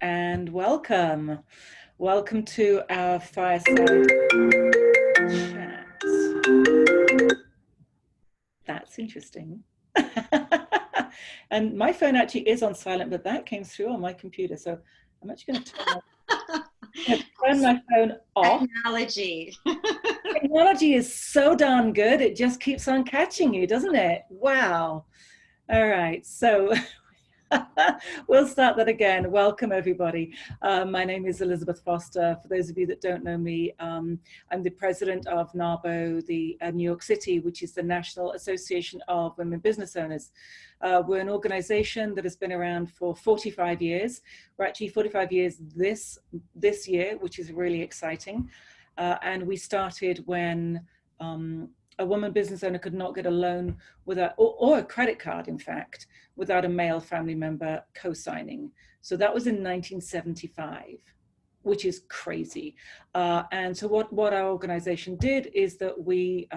and welcome. Welcome to our Fireside chat. That's interesting. And my phone actually is on silent, but that came through on my computer. So I'm actually going to turn my phone off. Technology. Technology is so darn good. It just keeps on catching you, doesn't it? Wow. All right. So we'll start that again. Welcome, everybody. My name is Elizabeth Foster. For those of you that don't know me, I'm the president of NAWBO, the New York City, which is the National Association of Women Business Owners. We're an organization that has been around for 45 years. We're actually 45 years this year, which is really exciting. And we started when a woman business owner could not get a loan without, or a credit card, in fact, without a male family member co-signing. So that was in 1975, which is crazy. And so what our organization did is that we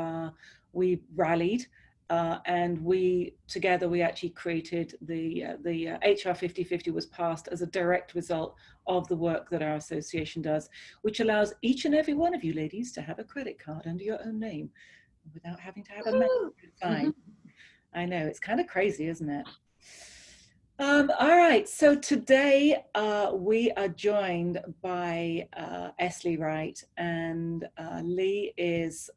rallied and together we actually created the HR 50/50 was passed as a direct result of the work that our association does, which allows each and every one of you ladies to have a credit card under your own name without having to have a man sign. I know, it's kind of crazy, isn't it? All right, so today we are joined by Lee Wright, and Lee is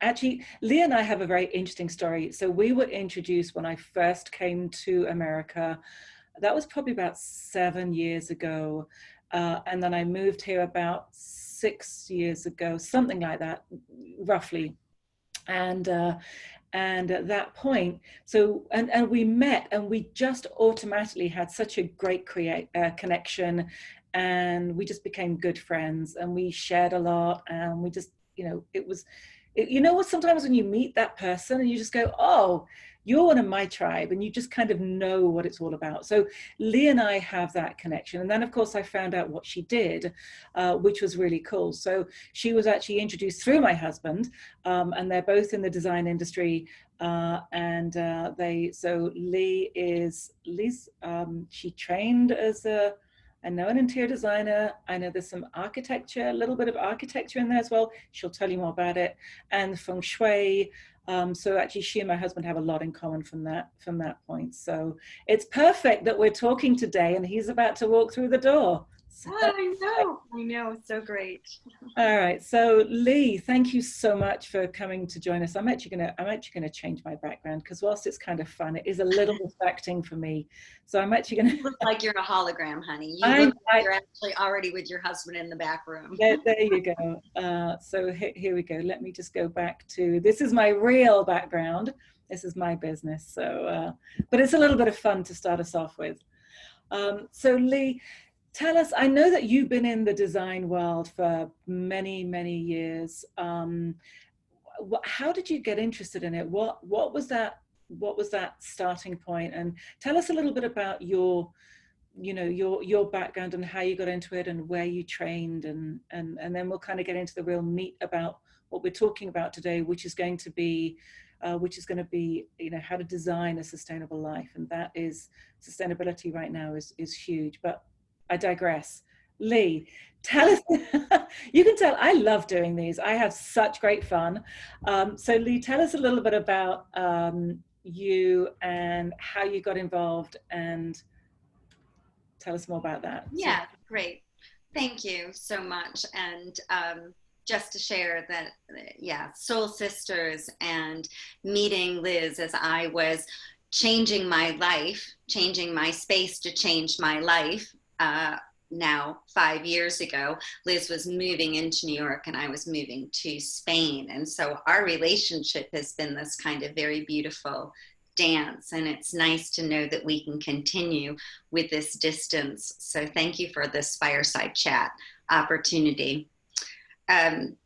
actually, Lee and I have a very interesting story. So we were introduced when I first came to America. That was probably about 7 years ago. And then I moved here about 6 years ago, something like that, roughly. And at that point, so, and we met and we just automatically had such a great connection, and we just became good friends, and we shared a lot, and we just, you know what, sometimes when you meet that person and you just go, oh, you're one of my tribe, and you just kind of know what it's all about. So Lee and I have that connection. And then, of course, I found out what she did, which was really cool. So she was actually introduced through my husband, and they're both in the design industry. So Lee's, she trained as I know an interior designer. I know there's some architecture, a little bit of architecture in there as well. She'll tell you more about it. And feng shui. So actually she and my husband have a lot in common from that point. So it's perfect that we're talking today and he's about to walk through the door. So, I know, so great. All right, so Lee, thank you so much for coming to join us. I'm actually gonna change my background because whilst it's kind of fun, it is a little distracting for me. So I'm actually gonna. You look like you're a hologram, honey. You look like you're actually already with your husband in the back room. There you go. So here we go. Let me just go back to, this is my real background. This is my business. So, but it's a little bit of fun to start us off with. So Lee, tell us, I know that you've been in the design world for many, many years. How did you get interested in it? What was that starting point? And tell us a little bit about your background and how you got into it and where you trained, and then we'll kind of get into the real meat about what we're talking about today, which is going to be how to design a sustainable life. And that is, sustainability right now is huge, but I digress. Lee, tell us, you can tell I love doing these. I have such great fun. So Lee, tell us a little bit about you and how you got involved, and tell us more about that. Yeah, great. Thank you so much. And just to share that, yeah, soul sisters, and meeting Liz as I was changing my life, changing my space to change my life. Now 5 years ago, Liz was moving into New York and I was moving to Spain. And so our relationship has been this kind of very beautiful dance, and it's nice to know that we can continue with this distance. So thank you for this fireside chat opportunity.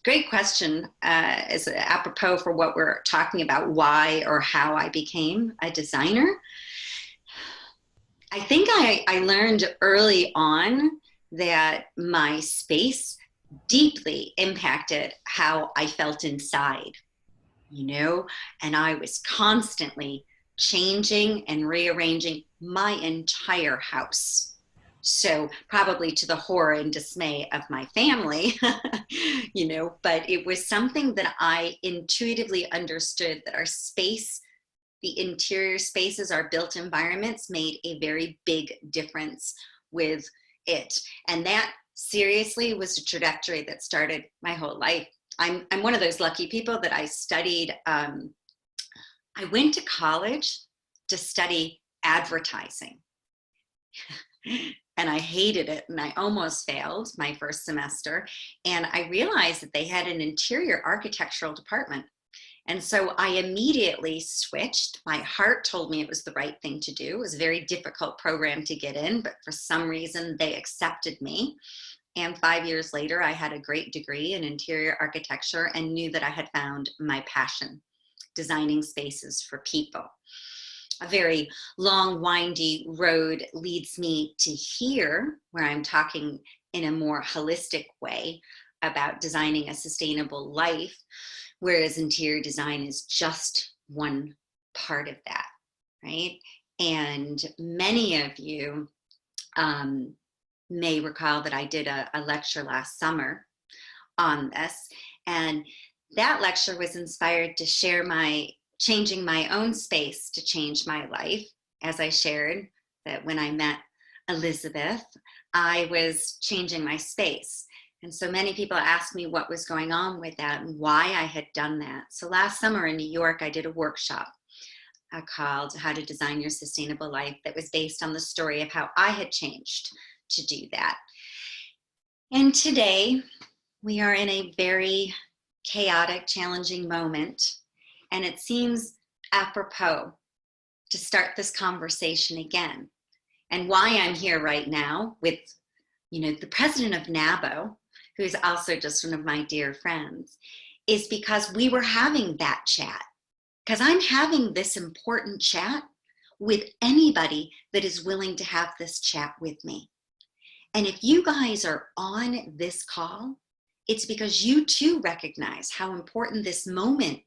Great question. As apropos for what we're talking about, why or how I became a designer. I think I learned early on that my space deeply impacted how I felt inside, and I was constantly changing and rearranging my entire house. So probably to the horror and dismay of my family, but it was something that I intuitively understood, that our space, the interior spaces, our built environments, made a very big difference with it. And that seriously was a trajectory that started my whole life. I'm one of those lucky people that I studied, I went to college to study advertising. And I hated it, and I almost failed my first semester. And I realized that they had an interior architectural department. And so I immediately switched. My heart told me it was the right thing to do. It was a very difficult program to get in, but for some reason they accepted me. And 5 years later, I had a great degree in interior architecture and knew that I had found my passion, designing spaces for people. A very long, windy road leads me to here, where I'm talking in a more holistic way about designing a sustainable life, whereas interior design is just one part of that, right? And many of you may recall that I did a lecture last summer on this, and that lecture was inspired to share my changing my own space to change my life. As I shared that when I met Elizabeth, I was changing my space. And so many people asked me what was going on with that and why I had done that. So last summer in New York, I did a workshop called How to Design Your Sustainable Life, that was based on the story of how I had changed to do that. And today we are in a very chaotic, challenging moment. And it seems apropos to start this conversation again. And why I'm here right now with, the president of NAWBO, who is also just one of my dear friends, is because we were having that chat. Because I'm having this important chat with anybody that is willing to have this chat with me. And if you guys are on this call, it's because you too recognize how important this moment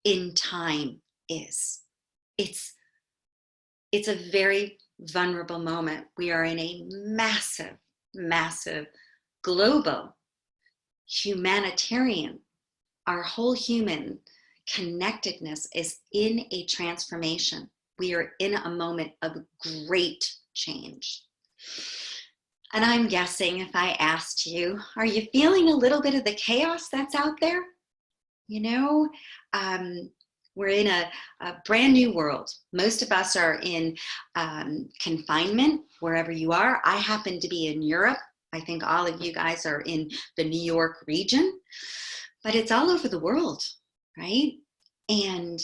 in time is. It's a very vulnerable moment. We are in a massive, massive global humanitarian, our whole human connectedness is in a transformation. We are in a moment of great change. And I'm guessing if I asked you, are you feeling a little bit of the chaos that's out there? We're in a brand new world. Most of us are in confinement wherever you are. I happen to be in Europe. I think all of you guys are in the New York region, but it's all over the world, right? And,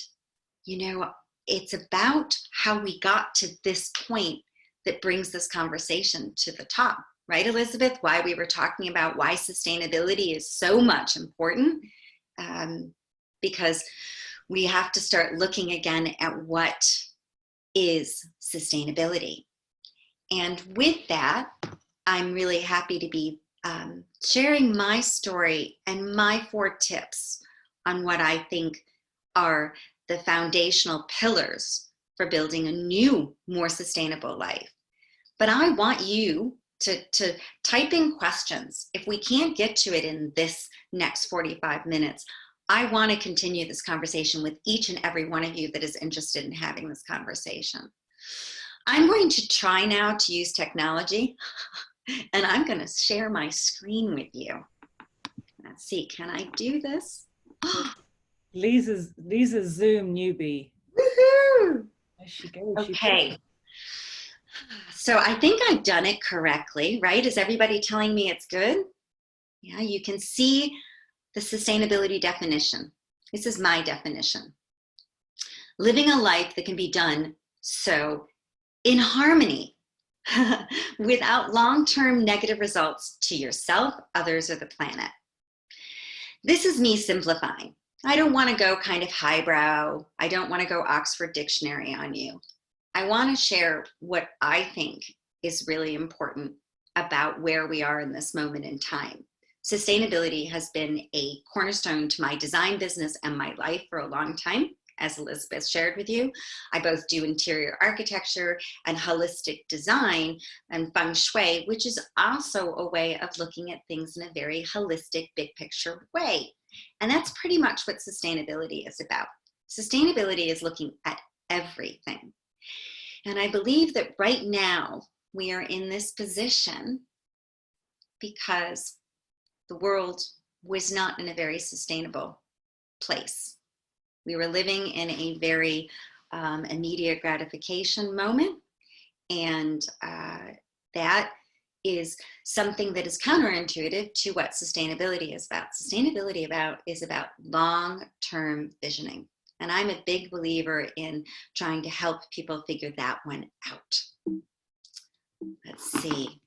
it's about how we got to this point that brings this conversation to the top, right, Elizabeth? Why we were talking about why sustainability is so much important. Because we have to start looking again at what is sustainability. And with that, I'm really happy to be sharing my story and my 4 tips on what I think are the foundational pillars for building a new, more sustainable life. But I want you to type in questions. If we can't get to it in this next 45 minutes, I want to continue this conversation with each and every one of you that is interested in having this conversation. I'm going to try now to use technology, and I'm going to share my screen with you. Let's see, can I do this? Lisa's Zoom newbie. Woohoo! There she goes. Okay. So I think I've done it correctly, right? Is everybody telling me it's good? Yeah, you can see the sustainability definition. This is my definition. Living a life that can be done so in harmony without long-term negative results to yourself, others, or the planet. This is me simplifying. I don't want to go kind of highbrow. I don't want to go Oxford Dictionary on you. I want to share what I think is really important about where we are in this moment in time. Sustainability has been a cornerstone to my design business and my life for a long time. as Elizabeth shared with you. I both do interior architecture and holistic design and feng shui, which is also a way of looking at things in a very holistic, big picture way. And that's pretty much what sustainability is about. Sustainability is looking at everything. And I believe that right now we are in this position because the world was not in a very sustainable place. We were living in a very immediate gratification moment, and that is something that is counterintuitive to what sustainability is about. Sustainability is about long-term visioning. And I'm a big believer in trying to help people figure that one out. Let's see.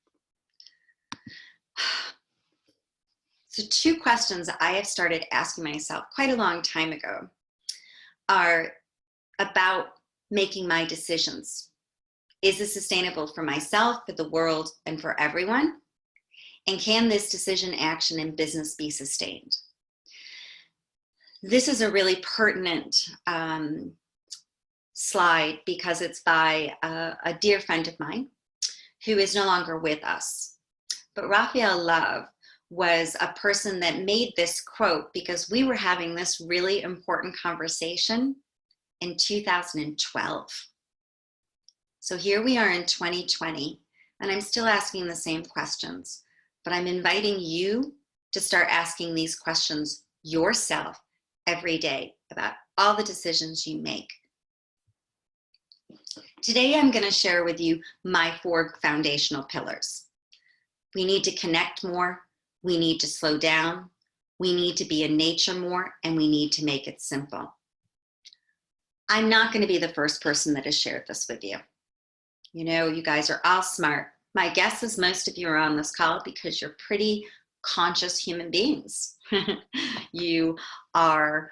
So 2 questions I have started asking myself quite a long time ago are about making my decisions. Is this sustainable for myself, for the world, and for everyone? And can this decision, action, and business be sustained? This is a really pertinent slide because it's by a dear friend of mine who is no longer with us. But Raphael Love was a person that made this quote because we were having this really important conversation in 2012. So here we are in 2020, and I'm still asking the same questions, but I'm inviting you to start asking these questions yourself every day about all the decisions you make. Today, I'm going to share with you my 4 foundational pillars. We need to connect more. We need to slow down. We need to be in nature more, and we need to make it simple. I'm not going to be the first person that has shared this with you. You know, you guys are all smart. My guess is most of you are on this call because you're pretty conscious human beings. You are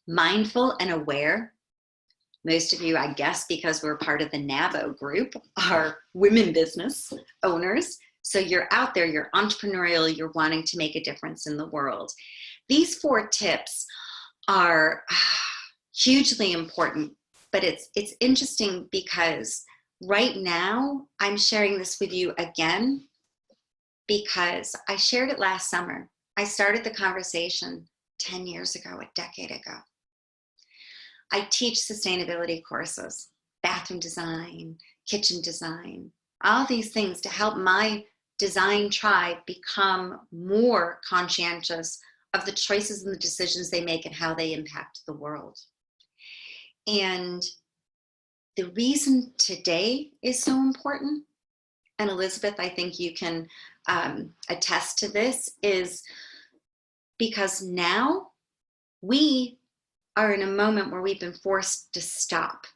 mindful and aware. Most of you, I guess, because we're part of the NAWBO group, are women business owners. So you're out there, you're entrepreneurial, you're wanting to make a difference in the world. These 4 tips are hugely important, but it's interesting because right now I'm sharing this with you again because I shared it last summer. I started the conversation 10 years ago, a decade ago. I teach sustainability courses, bathroom design, kitchen design, all these things to help my design tribe become more conscientious of the choices and the decisions they make and how they impact the world. And the reason today is so important, and Elizabeth, I think you can attest to this, is because now we are in a moment where we've been forced to stop.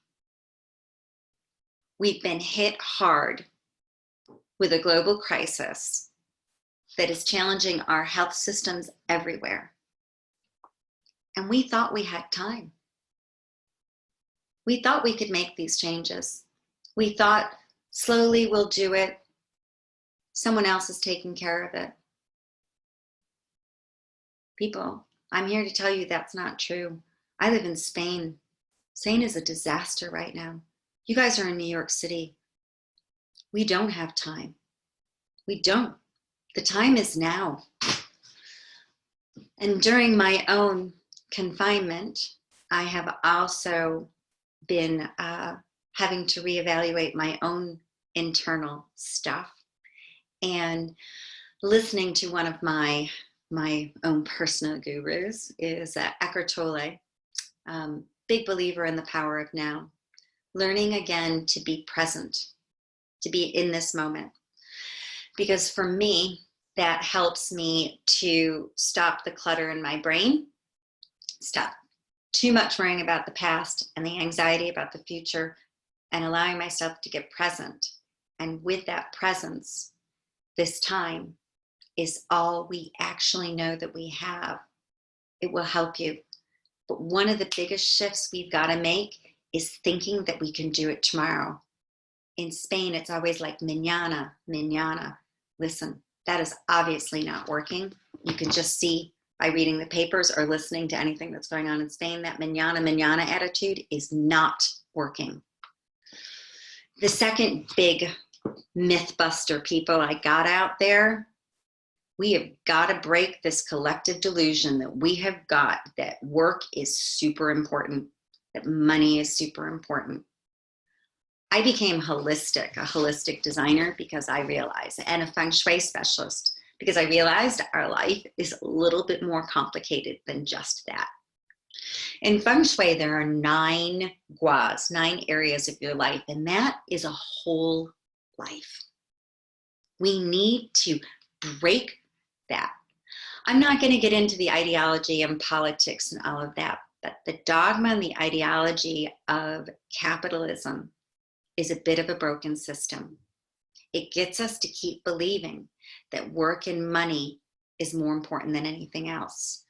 We've been hit hard with a global crisis that is challenging our health systems everywhere. And we thought we had time. We thought we could make these changes. We thought slowly we'll do it. Someone else is taking care of it. People, I'm here to tell you that's not true. I live in Spain. Spain is a disaster right now. You guys are in New York City. We don't have time. We don't. The time is now. And during my own confinement, I have also been having to reevaluate my own internal stuff and listening to one of my own personal gurus is Eckhart Tolle, big believer in the power of now, learning again to be present, to be in this moment. Because for me, that helps me to stop the clutter in my brain, stop too much worrying about the past and the anxiety about the future, and allowing myself to get present. And with that presence, this time is all we actually know that we have. It will help you. But one of the biggest shifts we've got to make is thinking that we can do it tomorrow. In Spain, it's always like mañana, mañana. Listen, that is obviously not working. You can just see by reading the papers or listening to anything that's going on in Spain. That manana attitude is not working. The second big myth buster, people, I got out there, we have got to break this collective delusion that we have got that work is super important, that money is super important. I became a holistic designer because I realized, and a feng shui specialist, because I realized our life is a little bit more complicated than just that. In feng shui, there are 9 guas, 9 areas of your life, and that is a whole life. We need to break that. I'm not going to get into the ideology and politics and all of that, but the dogma and the ideology of capitalism is a bit of a broken system. It gets us to keep believing that work and money is more important than anything else.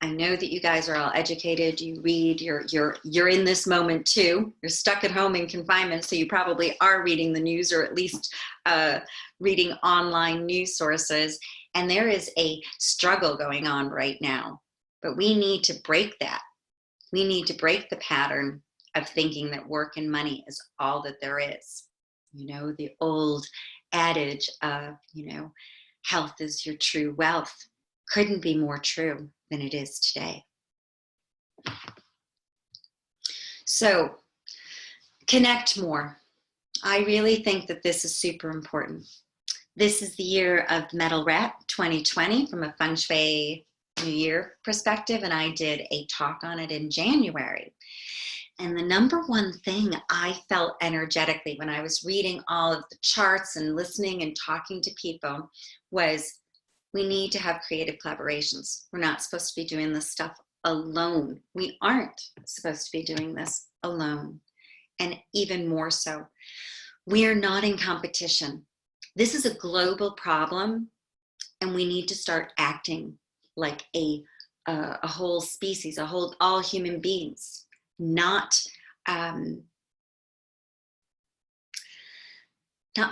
I know that you guys are all educated, you read, you're in this moment too. You're stuck at home in confinement, so you probably are reading the news, or at least reading online news sources. And there is a struggle going on right now, but we need to break that. We need to break the pattern of thinking that work and money is all that there is. You know, the old adage of, health is your true wealth couldn't be more true than it is today. So, connect more. I really think that this is super important. This is the year of Metal Rat 2020 from a Feng Shui New Year perspective, and I did a talk on it in January. And the number one thing I felt energetically when I was reading all of the charts and listening and talking to people was, we need to have creative collaborations. We're not supposed to be doing this stuff alone. We aren't supposed to be doing this alone. And even more so, we are not in competition. This is a global problem, and we need to start acting like a whole species, all human beings. Not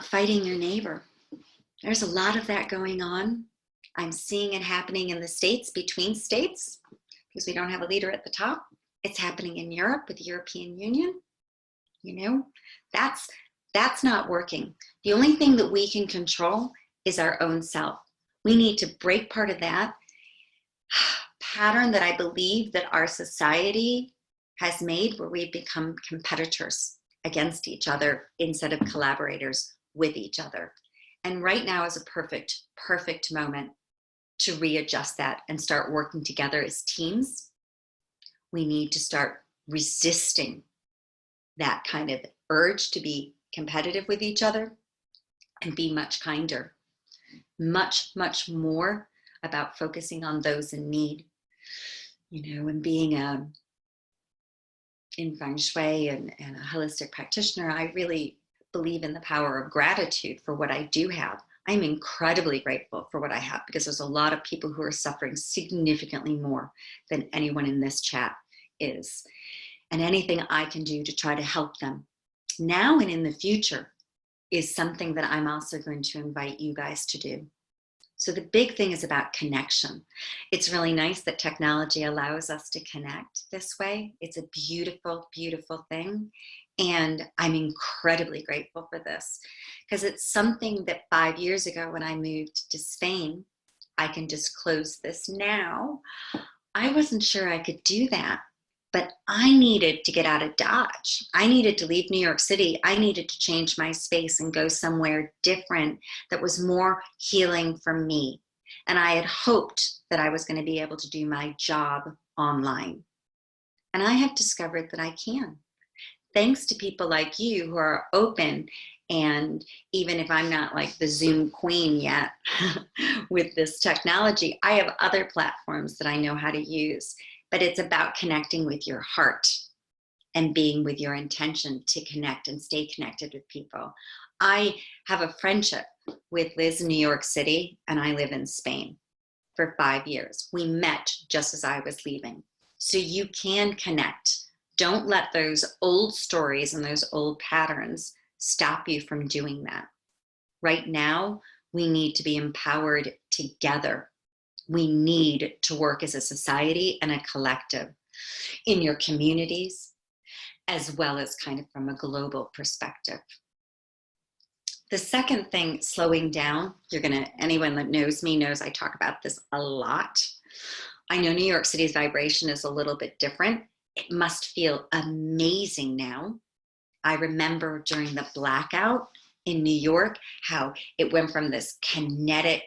fighting your neighbor. There's a lot of that going on. I'm seeing it happening in the States, between states, because we don't have a leader at the top. It's happening in Europe with the European Union. That's not working. The only thing that we can control is our own self. We need to break part of that pattern that I believe that our society has made, where we become competitors against each other instead of collaborators with each other. And right now is a perfect moment to readjust that and start working together as teams. We need to start resisting that kind of urge to be competitive with each other and be much kinder, much more about focusing on those in need, and being in feng shui and a holistic practitioner. I really believe in the power of gratitude for what I do have. I'm incredibly grateful for what I have, because there's a lot of people who are suffering significantly more than anyone in this chat is. And anything I can do to try to help them now and in the future is something that I'm also going to invite you guys to do. So the big thing is about connection. It's really nice that technology allows us to connect this way. It's a beautiful, beautiful thing. And I'm incredibly grateful for this, because it's something that 5 years ago when I moved to Spain, I can disclose this now, I wasn't sure I could do that. But I needed to get out of Dodge. I needed to leave New York City. I needed to change my space and go somewhere different that was more healing for me. And I had hoped that I was going to be able to do my job online. And I have discovered that I can. Thanks to people like you who are open. And even if I'm not like the Zoom queen yet with this technology, I have other platforms that I know how to use. But it's about connecting with your heart and being with your intention to connect and stay connected with people. I have a friendship with Liz in New York City, and I live in Spain for 5 years. We met just as I was leaving. So you can connect. Don't let those old stories and those old patterns stop you from doing that. Right now, we need to be empowered together We need to work as a society and a collective in your communities, as well as kind of from a global perspective. The second thing, slowing down, anyone that knows me knows I talk about this a lot. I know New York City's vibration is a little bit different. It must feel amazing now. I remember during the blackout in New York, how it went from this kinetic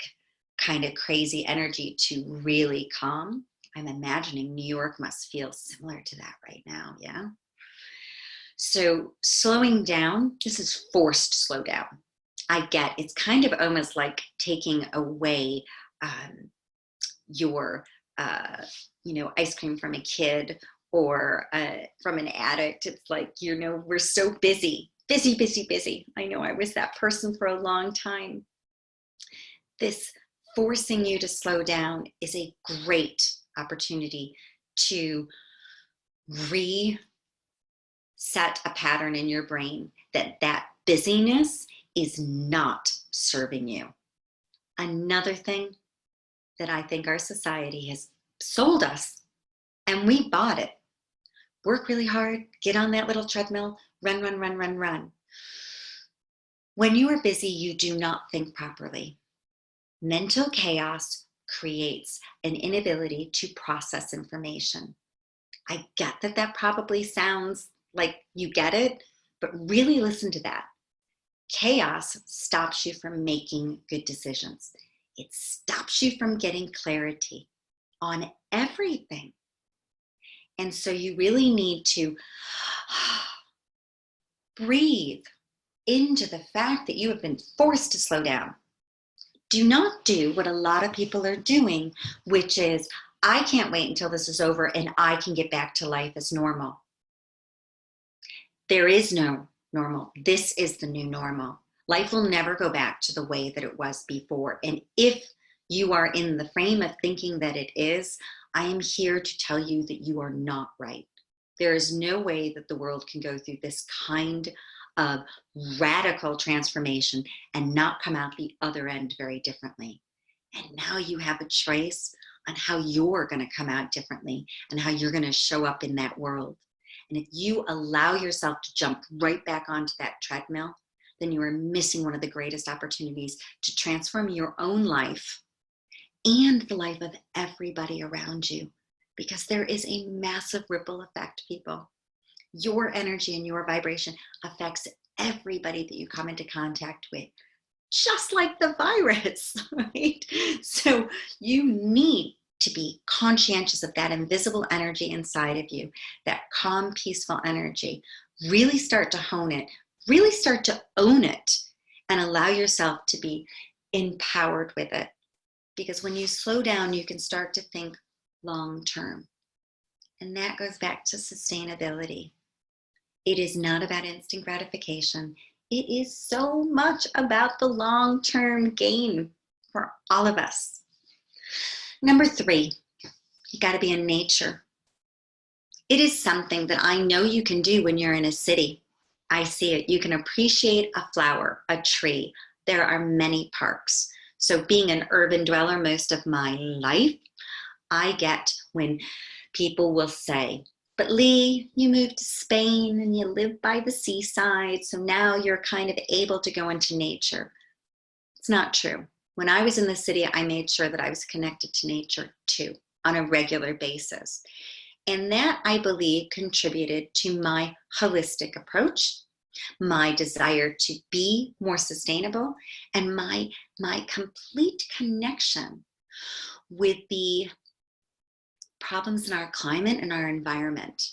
kind of crazy energy to really calm. I'm imagining New York must feel similar to that right now, yeah? So slowing down, this is forced slow down. I get it's kind of almost like taking away your, ice cream from a kid or from an addict. It's like, we're so busy. I know I was that person for a long time. This forcing you to slow down is a great opportunity to reset a pattern in your brain that busyness is not serving you. Another thing that I think our society has sold us, and we bought it. Work really hard, get on that little treadmill, run. When you are busy, you do not think properly. Mental chaos creates an inability to process information. I get that probably sounds like you get it, but really listen to that. Chaos stops you from making good decisions. It stops you from getting clarity on everything. And so you really need to breathe into the fact that you have been forced to slow down. Do not do what a lot of people are doing, which is, I can't wait until this is over and I can get back to life as normal. There is no normal. This is the new normal. Life will never go back to the way that it was before. And if you are in the frame of thinking that it is, I am here to tell you that you are not right. There is no way that the world can go through this kind of radical transformation and not come out the other end very differently. And now you have a choice on how you're going to come out differently and how you're going to show up in that world. And if you allow yourself to jump right back onto that treadmill, then you are missing one of the greatest opportunities to transform your own life and the life of everybody around you, because there is a massive ripple effect, people. Your energy and your vibration affects everybody that you come into contact with, just like the virus, right? So you need to be conscientious of that invisible energy inside of you, that calm, peaceful energy. Really start to hone it, really start to own it, and allow yourself to be empowered with it. Because when you slow down, you can start to think long term. And that goes back to sustainability. It is not about instant gratification. It is so much about the long-term gain for all of us. Number 3, you got to be in nature. It is something that I know you can do when you're in a city. I see it. You can appreciate a flower, a tree. There are many parks. So being an urban dweller most of my life, I get when people will say, but Lee, you moved to Spain and you live by the seaside, so now you're kind of able to go into nature. It's not true. When I was in the city, I made sure that I was connected to nature too, on a regular basis. And that, I believe, contributed to my holistic approach, my desire to be more sustainable, and my complete connection with the problems in our climate and our environment.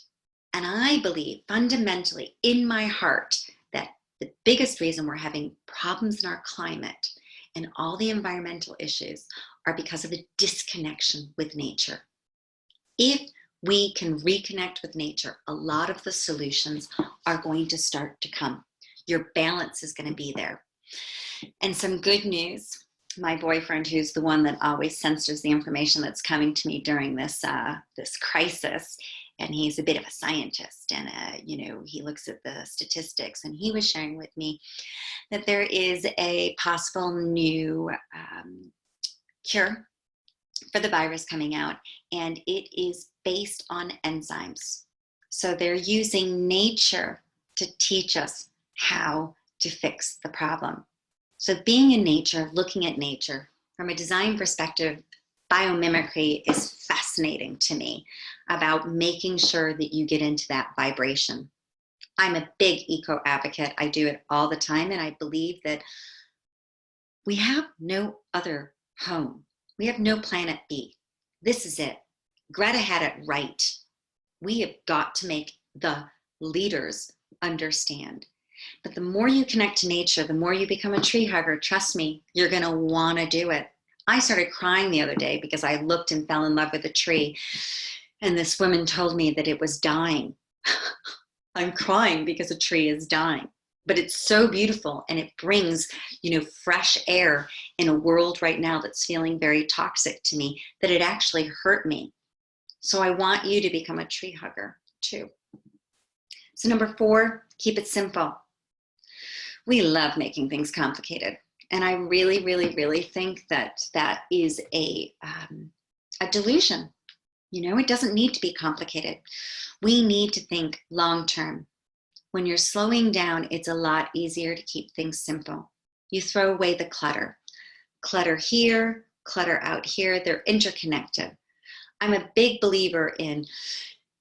And I believe fundamentally in my heart that the biggest reason we're having problems in our climate and all the environmental issues are because of a disconnection with nature. If we can reconnect with nature, a lot of the solutions are going to start to come. Your balance is going to be there. And some good news. My boyfriend, who's the one that always censors the information that's coming to me during this crisis, and he's a bit of a scientist, and he looks at the statistics, and he was sharing with me that there is a possible new cure for the virus coming out, and it is based on enzymes. So they're using nature to teach us how to fix the problem. So being in nature, looking at nature, from a design perspective, biomimicry is fascinating to me about making sure that you get into that vibration. I'm a big eco advocate. I do it all the time, and I believe that we have no other home. We have no planet B. This is it. Greta had it right. We have got to make the leaders understand. But the more you connect to nature, the more you become a tree hugger. Trust me, you're going to want to do it. I started crying the other day because I looked and fell in love with a tree, and this woman told me that it was dying. I'm crying because a tree is dying, but it's so beautiful, and it brings, fresh air in a world right now that's feeling very toxic to me, that it actually hurt me. So I want you to become a tree hugger too. So number 4, keep it simple. We love making things complicated. And I really, really, really think that that is a delusion. It doesn't need to be complicated. We need to think long-term. When you're slowing down, it's a lot easier to keep things simple. You throw away the clutter. Clutter here, clutter out here, they're interconnected. I'm a big believer in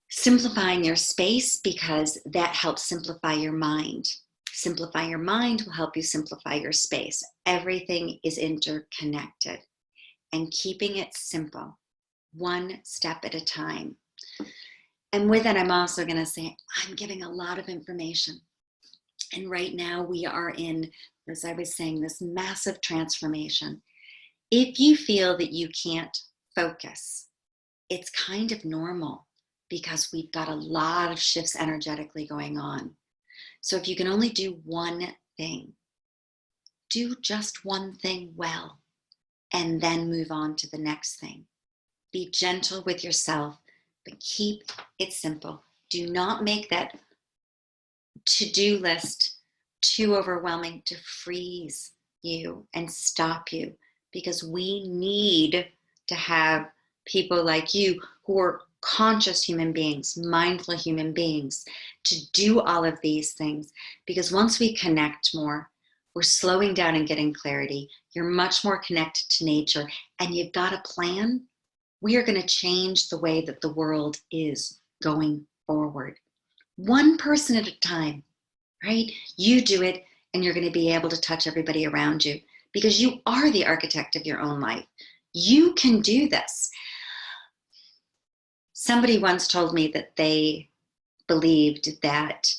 simplifying your space because that helps simplify your mind. Simplify your mind will help you simplify your space. Everything is interconnected, and keeping it simple, one step at a time. And with that, I'm also going to say, I'm giving a lot of information. And right now we are in, as I was saying, this massive transformation. If you feel that you can't focus, it's kind of normal because we've got a lot of shifts energetically going on. So if you can only do one thing, do just one thing well, and then move on to the next thing. Be gentle with yourself, but keep it simple. Do not make that to-do list too overwhelming to freeze you and stop you, because we need to have people like you who are conscious human beings, mindful human beings, to do all of these things. Because once we connect more, we're slowing down and getting clarity. You're much more connected to nature, and you've got a plan. We are going to change the way that the world is going forward. One person at a time, right? You do it, and you're going to be able to touch everybody around you, because you are the architect of your own life. You can do this. Somebody once told me that they believed that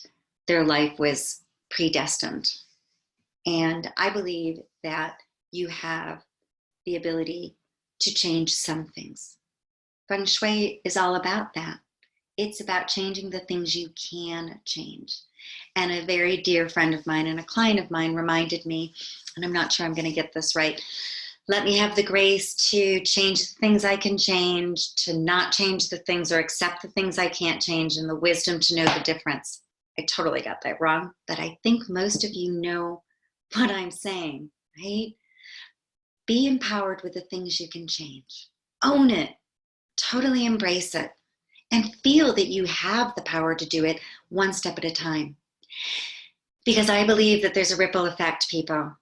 their life was predestined. And I believe that you have the ability to change some things. Feng Shui is all about that. It's about changing the things you can change. And a very dear friend of mine and a client of mine reminded me, and I'm not sure I'm going to get this right, let me have the grace to change the things I can change, to not change the things or accept the things I can't change, and the wisdom to know the difference. I totally got that wrong, but I think most of you know what I'm saying, right? Be empowered with the things you can change. Own it. Totally embrace it. And feel that you have the power to do it one step at a time. Because I believe that there's a ripple effect, people.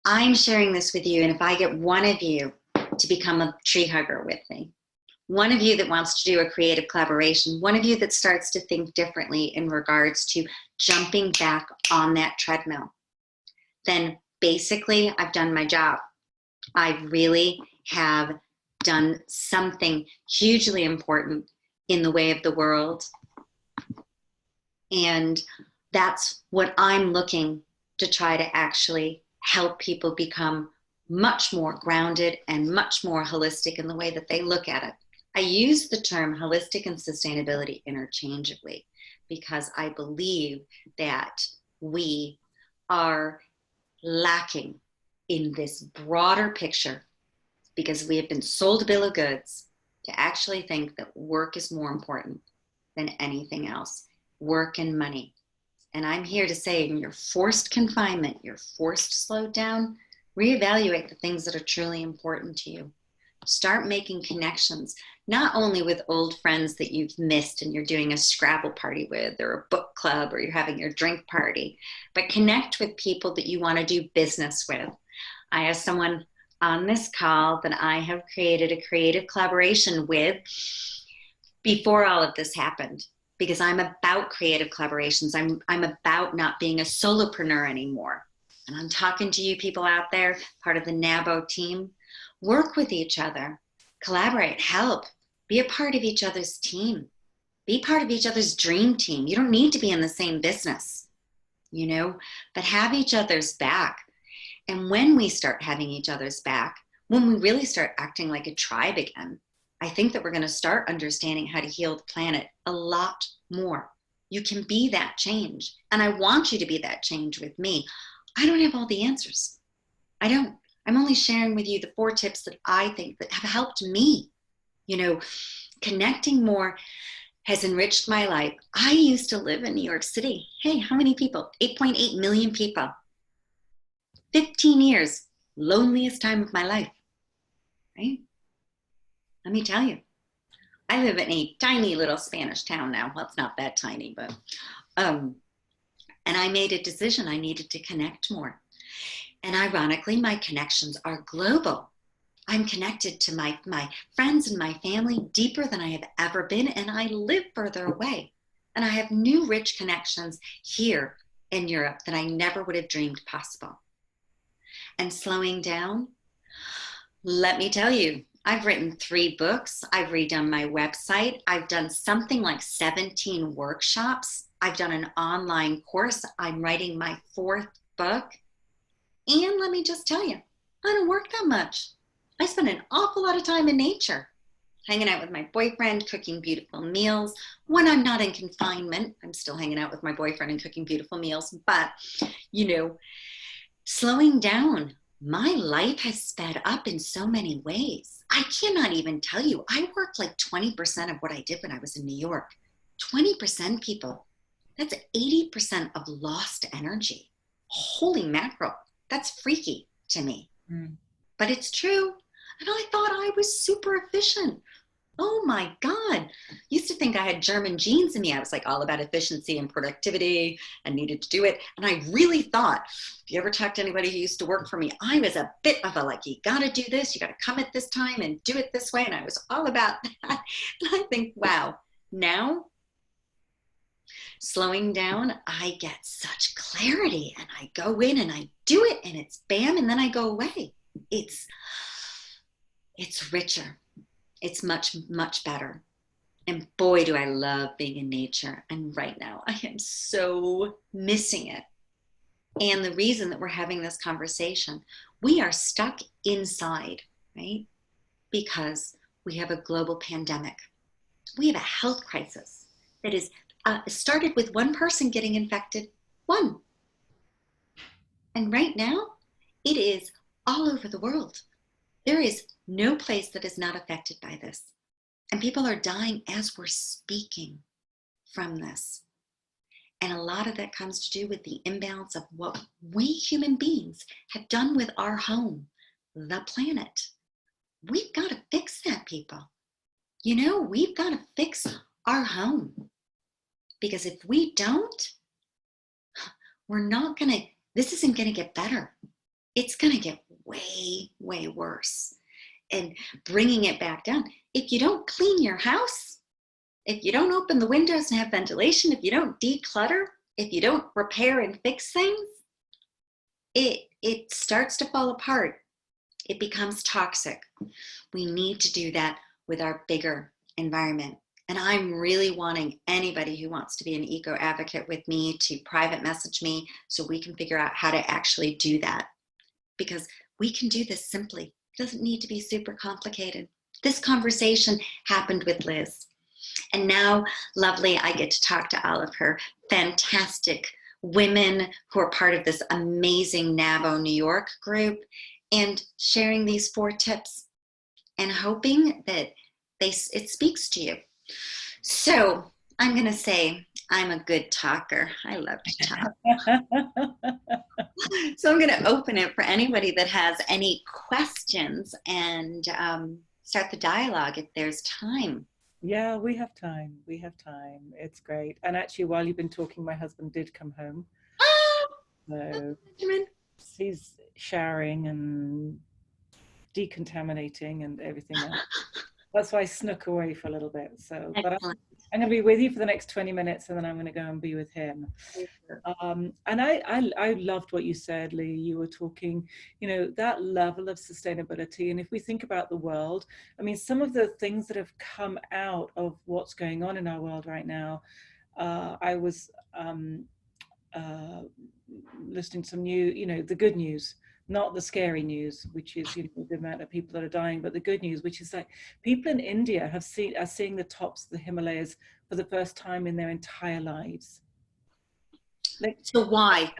I'm sharing this with you, and if I get one of you to become a tree hugger with me, one of you that wants to do a creative collaboration, one of you that starts to think differently in regards to jumping back on that treadmill, then basically I've done my job. I really have done something hugely important in the way of the world. And that's what I'm looking to try to actually help people become much more grounded and much more holistic in the way that they look at it. I use the term holistic and sustainability interchangeably because I believe that we are lacking in this broader picture because we have been sold a bill of goods to actually think that work is more important than anything else, work and money. And I'm here to say, in your forced confinement, you're forced to slow down, reevaluate the things that are truly important to you. Start making connections, not only with old friends that you've missed and you're doing a Scrabble party with, or a book club, or you're having your drink party, but connect with people that you want to do business with. I have someone on this call that I have created a creative collaboration with before all of this happened, because I'm about creative collaborations. I'm about not being a solopreneur anymore. And I'm talking to you people out there, part of the NAWBO team. Work with each other, collaborate, help, be a part of each other's team, be part of each other's dream team. You don't need to be in the same business, you know, but have each other's back. And when we start having each other's back, when we really start acting like a tribe again, I think that we're going to start understanding how to heal the planet a lot more. You can be that change. And I want you to be that change with me. I don't have all the answers. I don't. I'm only sharing with you the 4 tips that I think that have helped me. You know, connecting more has enriched my life. I used to live in New York City. Hey, how many people? 8.8 million people. 15 years, loneliest time of my life, right? Let me tell you, I live in a tiny little Spanish town now. Well, it's not that tiny, but, and I made a decision I needed to connect more. And ironically, my connections are global. I'm connected to my friends and my family deeper than I have ever been, and I live further away. And I have new rich connections here in Europe that I never would have dreamed possible. And slowing down, let me tell you, I've written 3 books. I've redone my website. I've done something like 17 workshops. I've done an online course. I'm writing my 4th book. And let me just tell you, I don't work that much. I spend an awful lot of time in nature, hanging out with my boyfriend, cooking beautiful meals. When I'm not in confinement, I'm still hanging out with my boyfriend and cooking beautiful meals. But, you know, slowing down, my life has sped up in so many ways. I cannot even tell you. I worked like 20% of what I did when I was in New York. 20%, people. That's 80% of lost energy. Holy mackerel. That's freaky to me. But it's true. And I thought I was super efficient. Oh my God. Used to think I had German genes in me. I was like all about efficiency and productivity and needed to do it. And I really thought, if you ever talk to anybody who used to work for me, I was a bit of a like, you got to do this. You got to come at this time and do it this way. And I was all about that. And I think, wow, now slowing down, I get such clarity and I go in and I do it and it's bam. And then I go away. It's richer. It's much, much better. And boy, do I love being in nature. And right now I am so missing it. And the reason that we're having this conversation, we are stuck inside, right? Because we have a global pandemic. We have a health crisis that is started with one person getting infected, one. And right now it is all over the world. There is no place that is not affected by this. And people are dying as we're speaking from this. And a lot of that comes to do with the imbalance of what we human beings have done with our home, the planet. We've got to fix that, people. You know, we've got to fix our home. Because if we don't, we're not going to, this isn't going to get better. It's going to get way, way worse. And bringing it back down. If you don't clean your house, if you don't open the windows and have ventilation, if you don't declutter, if you don't repair and fix things, it starts to fall apart. It becomes toxic. We need to do that with our bigger environment. And I'm really wanting anybody who wants to be an eco advocate with me to private message me so we can figure out how to actually do that. Because we can do this simply. It doesn't need to be super complicated. This conversation happened with Liz. And now, lovely, I get to talk to all of her fantastic women who are part of this amazing NAWBO New York group and sharing these 4 tips and hoping that it speaks to you. So I'm going to say I'm a good talker. I love to talk. So I'm going to open it for anybody that has any questions. And start the dialogue if there's time. Yeah, we have time. We have time. It's great. And actually, while you've been talking, my husband did come home. Oh, So Benjamin. he's showering and decontaminating and everything else. That's why I snuck away for a little bit. So, but I'm going to be with you for the next 20 minutes and then I'm going to go and be with him. And I loved what you said, Lee. You were talking, you know, that level of sustainability. And if we think about the world, I mean, some of the things that have come out of what's going on in our world right now, I was listening to some new, you know, the good news, not the scary news, which is, you know, the amount of people that are dying, but the good news, which is like people in India are seeing the tops of the Himalayas for the first time in their entire lives. Like, so why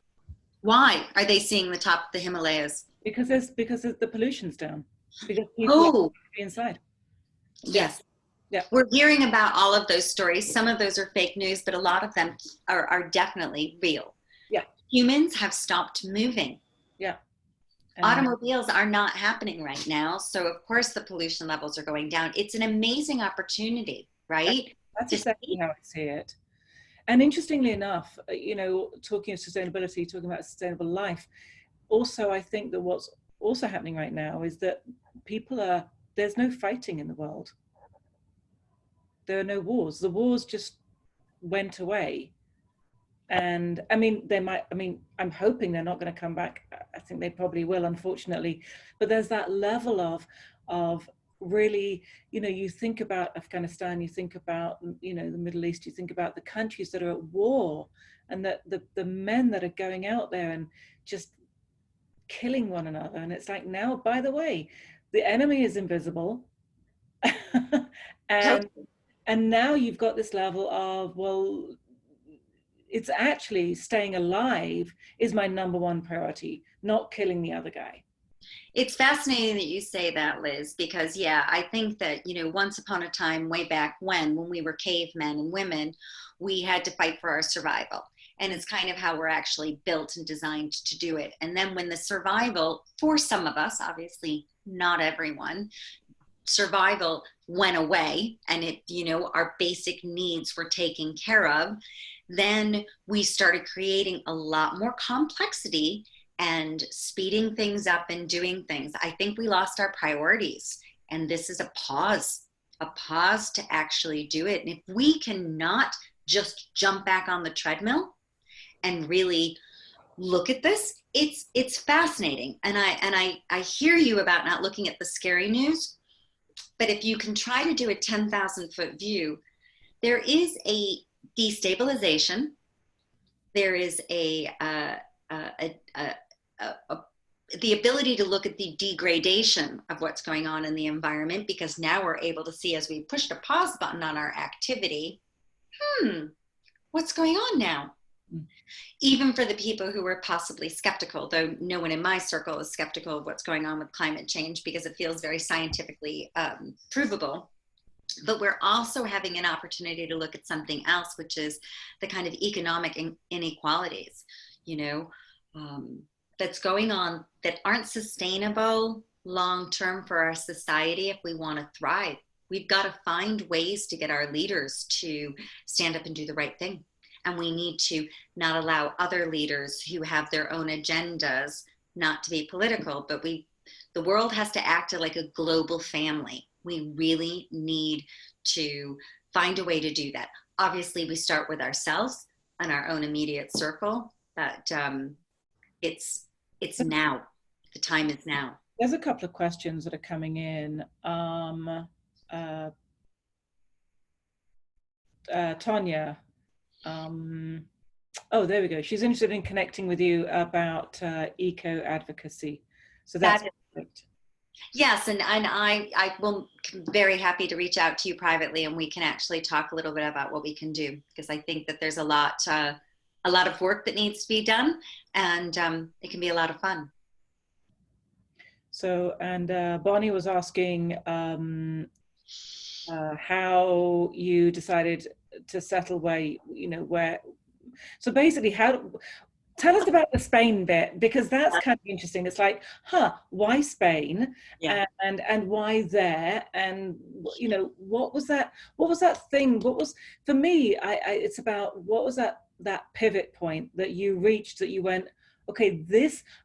are they seeing the top of the Himalayas? because the pollution's down, because people Oh, are inside. yes. Yeah. We're hearing about all of those stories. Some of those are fake news, but a lot of them are definitely real. Yeah. Humans have stopped moving. Yeah. Automobiles are not happening right now. So of course the pollution levels are going down. It's an amazing opportunity, right? That's exactly how I see it. And interestingly enough, you know, talking of sustainability, talking about sustainable life, also I think that what's also happening right now is that there's no fighting in the world. There are no wars. The wars just went away. And I mean, I'm hoping they're not going to come back. I think they probably will, unfortunately. But there's that level of really, you know, you think about Afghanistan, you think about, you know, the Middle East, you think about the countries that are at war, and that the men that are going out there and just killing one another. And it's like, now, by the way, the enemy is invisible. and Totally. and now you've got this level of, well, it's actually staying alive is my number one priority, not killing the other guy. It's fascinating that you say that, Liz, because yeah, I think that, you know, once upon a time, way back when we were cavemen and women, we had to fight for our survival. And it's kind of how we're actually built and designed to do it. And then when the survival, for some of us, obviously not everyone, survival went away and it, you know, our basic needs were taken care of, then we started creating a lot more complexity and speeding things up and doing things. I think we lost our priorities. And this is a pause to actually do it. And if we cannot just jump back on the treadmill and really look at this, it's fascinating. And I hear you about not looking at the scary news, but if you can try to do a 10,000-foot view, there is a destabilization. There is the ability to look at the degradation of what's going on in the environment, because now we're able to see, as we pushed a pause button on our activity, what's going on now? Even for the people who were possibly skeptical, though no one in my circle is skeptical of what's going on with climate change because it feels very scientifically provable. But we're also having an opportunity to look at something else, which is the kind of economic inequalities, you know, that's going on that aren't sustainable long-term for our society if we want to thrive. We've got to find ways to get our leaders to stand up and do the right thing. And we need to not allow other leaders who have their own agendas not to be political, but the world has to act like a global family. We really need to find a way to do that. Obviously, we start with ourselves and our own immediate circle, but it's now. The time is now. There's a couple of questions that are coming in. Tanya, oh, there we go. She's interested in connecting with you about eco advocacy. So that's perfect. Yes, and I will be very happy to reach out to you privately, and we can actually talk a little bit about what we can do, because I think that there's a lot of work that needs to be done, and it can be a lot of fun. So, and Bonnie was asking how you decided to settle where, you know, where. So basically, Tell us about the Spain bit, because that's kind of interesting. It's like, why Spain, Yeah. and why there, and what was that? What was that thing? What was, for me? It's about, what was that pivot point that you reached, that you went, okay,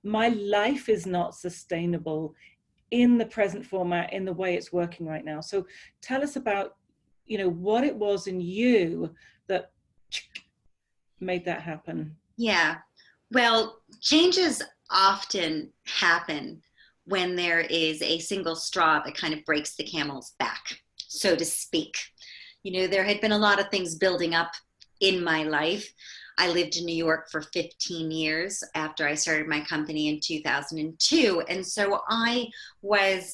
my life is not sustainable in the present format, in the way it's working right now. So tell us about, what it was in you that made that happen. Yeah. Well, changes often happen when there is a single straw that kind of breaks the camel's back, so to speak. There had been a lot of things building up in my life. I lived in New York for 15 years after I started my company in 2002. And so I was,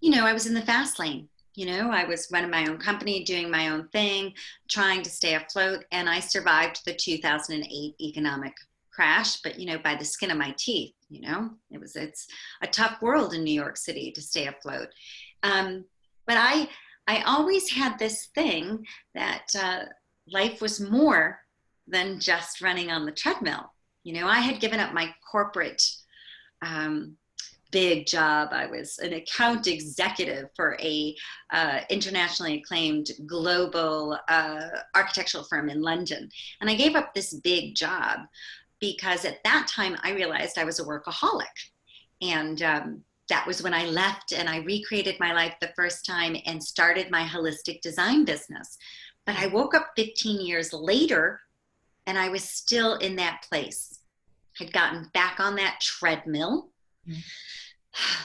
I was in the fast lane. I was running my own company, doing my own thing, trying to stay afloat. And I survived the 2008 economic crash, but, by the skin of my teeth. It's a tough world in New York City to stay afloat. But I always had this thing that life was more than just running on the treadmill. I had given up my corporate big job. I was an account executive for a internationally acclaimed global architectural firm in London. And I gave up this big job because at that time I realized I was a workaholic. And that was when I left and I recreated my life the first time and started my holistic design business. But I woke up 15 years later and I was still in that place. I'd gotten back on that treadmill.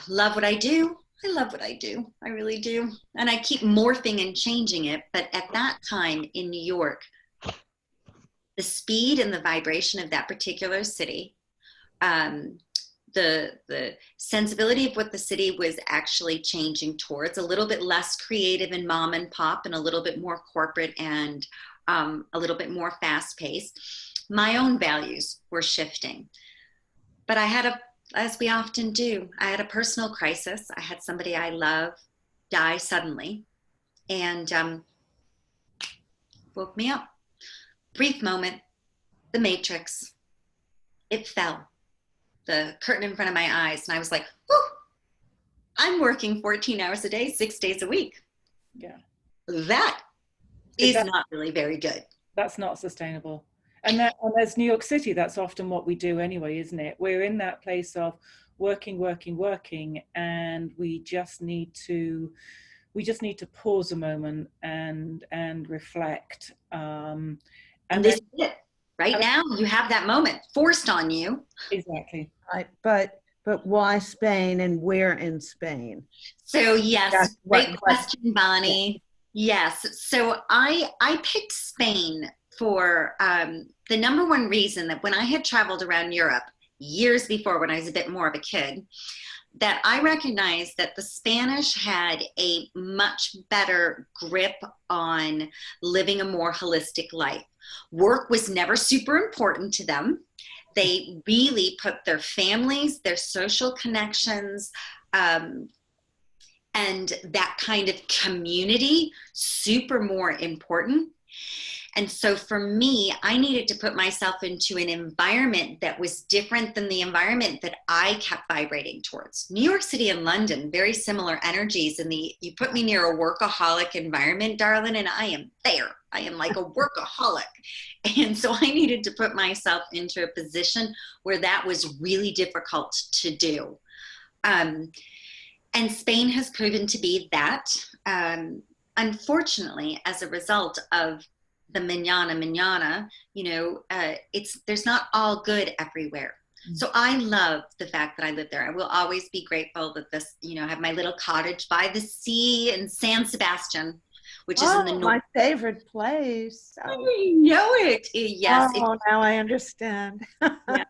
Love what I do. I love what I do. I really do. And I keep morphing and changing it. But at that time in New York, the speed and the vibration of that particular city, the sensibility of what the city was actually changing towards, a little bit less creative and mom and pop and a little bit more corporate and a little bit more fast paced. My own values were shifting. But as we often do, I had a personal crisis. I had somebody I love die suddenly and woke me up. Brief moment, the matrix, it fell. The curtain in front of my eyes. And I was like, whew, I'm working 14 hours a day, 6 days a week. Yeah. That is not really very good. That's not sustainable. And there's New York City, that's often what we do anyway, isn't it? We're in that place of working, and we just need to pause a moment and reflect. And this is it. Right now, you have that moment forced on you. Exactly. Right, but why Spain and where in Spain? So yes, great question, Bonnie. Yeah. Yes, so I picked Spain for the number one reason that when I had traveled around Europe years before, when I was a bit more of a kid, that I recognized that the Spanish had a much better grip on living a more holistic life. Work was never super important to them. They really put their families, their social connections, and that kind of community super more important. And so for me, I needed to put myself into an environment that was different than the environment that I kept vibrating towards. New York City and London, very similar energies. And you put me near a workaholic environment, darling, and I am there. I am like a workaholic. And so I needed to put myself into a position where that was really difficult to do. And Spain has proven to be that. Unfortunately, as a result of the manana, there's not all good everywhere. So I love the fact that I live there. I will always be grateful that I have my little cottage by the sea in San Sebastian, which is in the north. My favorite place. I know it. Yes. Now I understand. Yeah.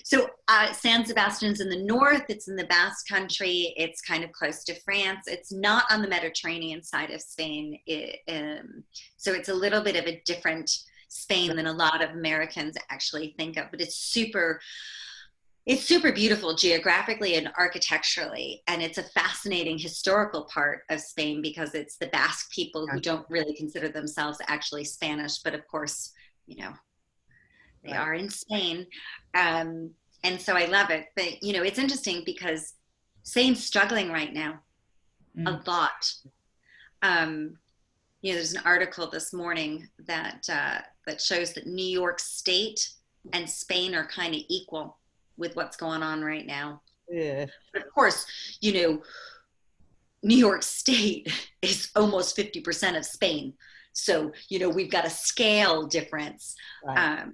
So San Sebastian's in the north. It's in the Basque Country. It's kind of close to France. It's not on the Mediterranean side of Spain. So it's a little bit of a different Spain than a lot of Americans actually think of. But it's super beautiful geographically and architecturally. And it's a fascinating historical part of Spain because it's the Basque people who don't really consider themselves actually Spanish. But of course, They are in Spain. And so I love it. But, you know, it's interesting because Spain's struggling right now a lot. You know, there's an article this morning that that shows that New York State and Spain are kind of equal with what's going on right now. Yeah. But of course, you know, New York State is almost 50% of Spain. So, you know, we've got a scale difference. Right.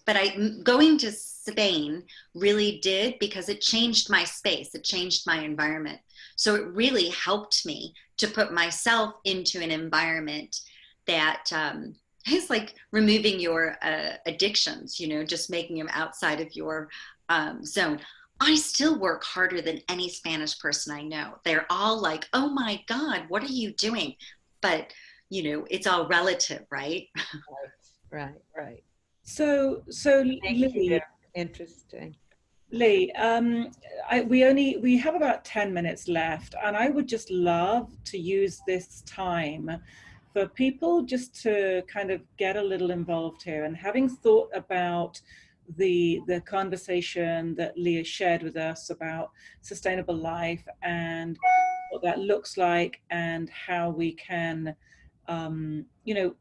But going to Spain really did, because it changed my space. It changed my environment. So it really helped me to put myself into an environment that is like removing your addictions, you know, just making them outside of your zone. I still work harder than any Spanish person I know. They're all like, oh my God, what are you doing? But, you know, it's all relative, right? Right. So Lee, interesting. Lee, we have about 10 minutes left, and I would just love to use this time for people just to kind of get a little involved here. And having thought about the conversation that Leah shared with us about sustainable life and what that looks like, and how we can, you know,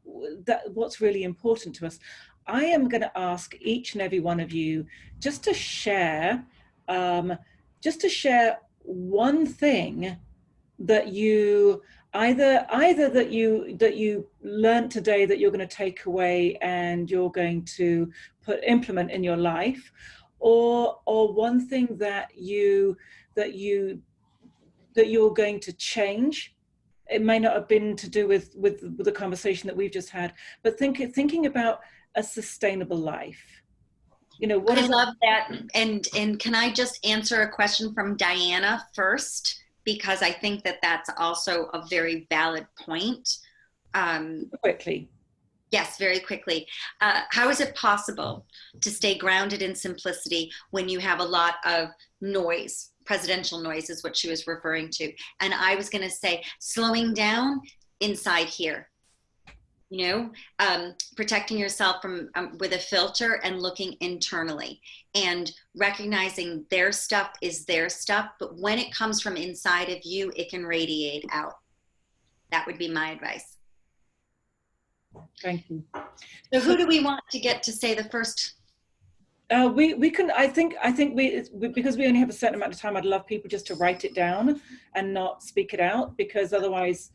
what's really important to us. I am going to ask each and every one of you just to share one thing that you either that you learned today that you're going to take away and you're going to implement in your life, or one thing that you're going to change. It may not have been to do with the conversation that we've just had, but thinking about a sustainable life. You know, I love that. And can I just answer a question from Diana first? Because I think that that's also a very valid point. Quickly. Yes, very quickly. How is it possible to stay grounded in simplicity when you have a lot of noise? Presidential noise is what she was referring to. And I was going to say, slowing down inside here. You know, protecting yourself from with a filter and looking internally and recognizing their stuff is their stuff. But when it comes from inside of you, it can radiate out. That would be my advice. Thank you. So who do we want to get to say the first? We can. I think because we only have a certain amount of time, I'd love people just to write it down and not speak it out, because otherwise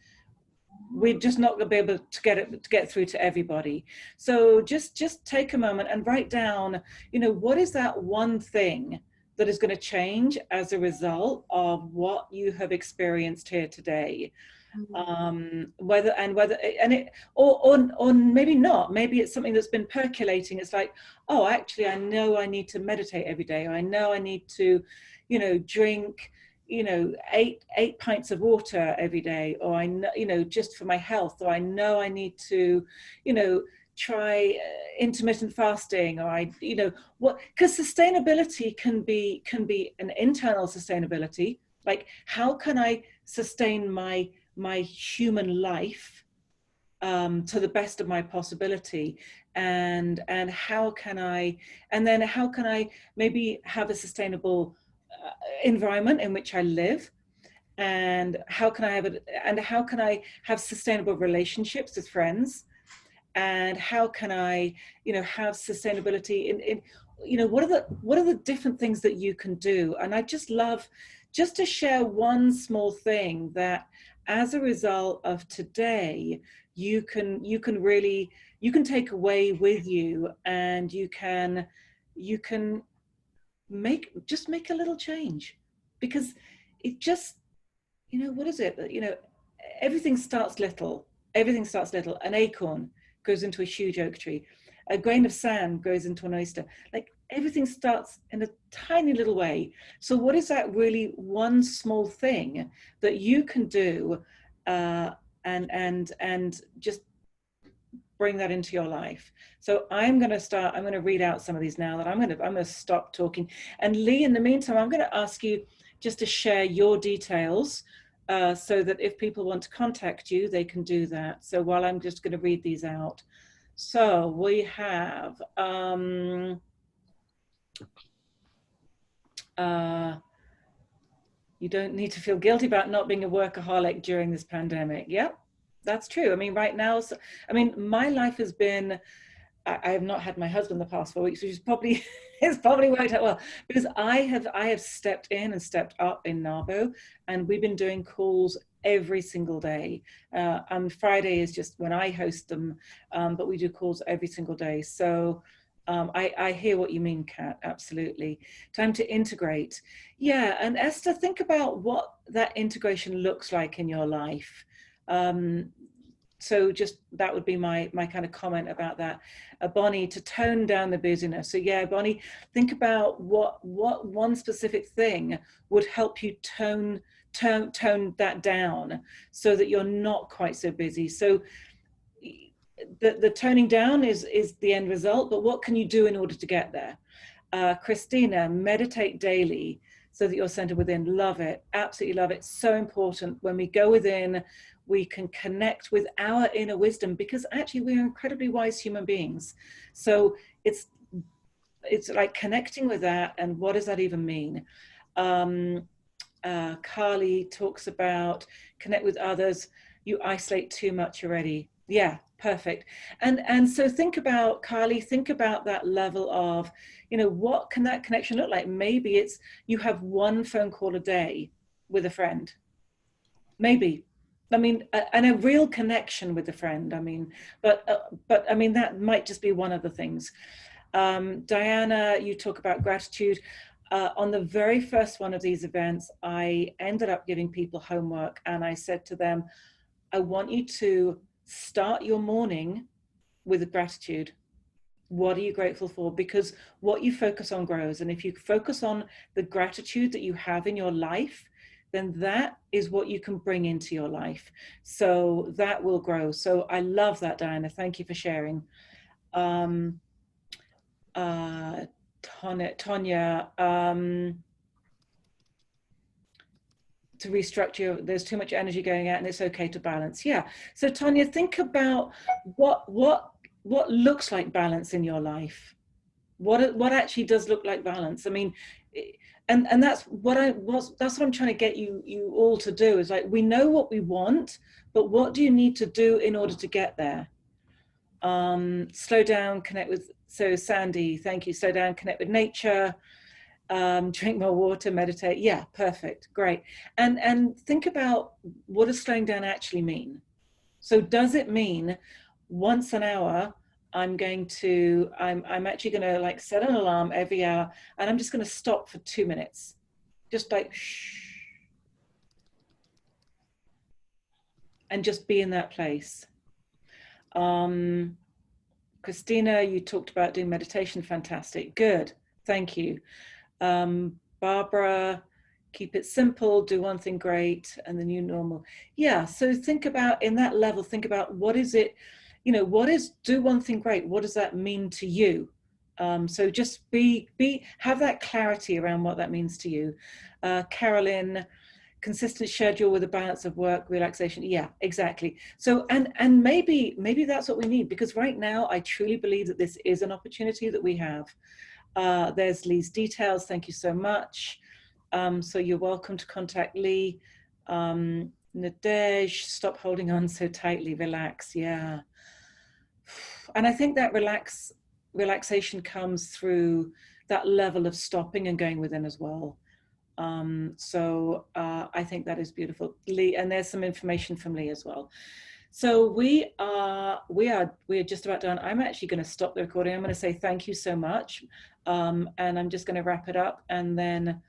we're just not going to be able to get through to everybody. So just take a moment and write down, you know, what is that one thing that is going to change as a result of what you have experienced here today. Whether it or maybe not, maybe it's something that's been percolating. It's like, oh, actually I know I need to meditate every day, or I know I need to, you know, drink, you know, eight pints of water every day, or I know, you know, just for my health, or I know I need to, you know, try intermittent fasting, or I, you know, what, because sustainability can be an internal sustainability, like how can I sustain my human life to the best of my possibility, and how can I maybe have a sustainable environment in which I live, and how can I have sustainable relationships with friends, and how can I, you know, have sustainability in you know, what are the different things that you can do. And I just love just to share one small thing that as a result of today you can take away with you, and you can make a little change, because it just, you know, what is it, you know, everything starts little. An acorn goes into a huge oak tree, a grain of sand goes into an oyster. Like, everything starts in a tiny little way. So what is that really one small thing that you can do and just bring that into your life? So I'm going to read out some of these now, that I'm going to stop talking. And Lee, in the meantime, I'm going to ask you just to share your details, so that if people want to contact you, they can do that. So while I'm just going to read these out. So we have you don't need to feel guilty about not being a workaholic during this pandemic. Yep, that's true. I mean, right now, I mean, my life has been, I have not had my husband the past 4 weeks, which is probably it's probably worked out well, because I have stepped in and stepped up in NAWBO, and we've been doing calls every single day. And Friday is just when I host them, but we do calls every single day. So I hear what you mean, Kat, absolutely. Time to integrate. Yeah, and Esther, think about what that integration looks like in your life. So just that would be my kind of comment about that. Bonnie, to tone down the busyness. So yeah, Bonnie, think about what one specific thing would help you tone that down so that you're not quite so busy. So the toning down is the end result, but what can you do in order to get there? Christina, meditate daily so that you're centered within. Love it, absolutely love it. So important. When we go within, we can connect with our inner wisdom, because actually we are incredibly wise human beings. So it's like connecting with that, and what does that even mean? Carly talks about connect with others. You isolate too much already. Yeah, perfect. And so think about, Carly, think about that level of, you know, what can that connection look like? Maybe it's you have one phone call a day with a friend. Maybe. I mean, and a real connection with a friend. I mean, but I mean, that might just be one of the things. Diana, you talk about gratitude. On the very first one of these events, I ended up giving people homework, and I said to them, I want you to start your morning with gratitude. What are you grateful for? Because what you focus on grows. And if you focus on the gratitude that you have in your life, then that is what you can bring into your life. So that will grow. So I love that, Diana. Thank you for sharing. Tonya, to restructure, there's too much energy going out and it's okay to balance. Yeah. So Tonya, think about what looks like balance in your life. What actually does look like balance? I mean, and that's what I'm trying to get you all to do, is like, we know what we want, but what do you need to do in order to get there? Slow down, connect with, so Sandy, thank you. Slow down, connect with nature, drink more water, meditate. Yeah, perfect, great. And think about, what does slowing down actually mean? So does it mean once an hour I'm actually going to like set an alarm every hour, and I'm just going to stop for 2 minutes, just like shh, and just be in that place. Christina, you talked about doing meditation. Fantastic. Good. Thank you. Barbara, keep it simple, do one thing great, and the new normal. Yeah. So think about, in that level, think about, what is it, you know, what is do one thing great? What does that mean to you? So just have that clarity around what that means to you. Carolyn, consistent schedule with a balance of work, relaxation. Yeah, exactly. So, and maybe that's what we need, because right now I truly believe that this is an opportunity that we have. There's Lee's details. Thank you so much. So you're welcome to contact Lee. Nadej, stop holding on so tightly, relax. Yeah. And I think that relaxation comes through that level of stopping and going within as well. So I think that is beautiful, Lee, and there's some information from Lee as well. So we are just about done. I'm actually going to stop the recording. I'm going to say thank you so much, and I'm just going to wrap it up. And then,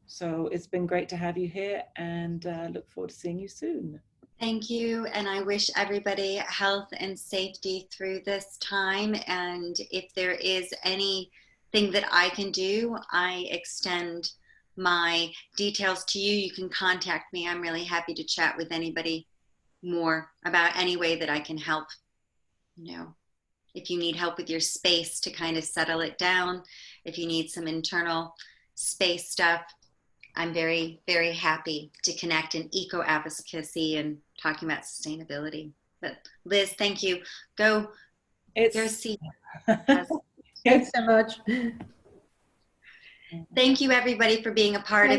so it's been great to have you here, and look forward to seeing you soon. Thank you, and I wish everybody health and safety through this time. And if there is anything that I can do, I extend my details to you. You can contact me. I'm really happy to chat with anybody more about any way that I can help. You know, if you need help with your space to kind of settle it down, if you need some internal space stuff, I'm very, very happy to connect in eco advocacy and talking about sustainability. But Liz, thank you. Go Darcy. Thanks so much. Thank you, everybody, for being a part of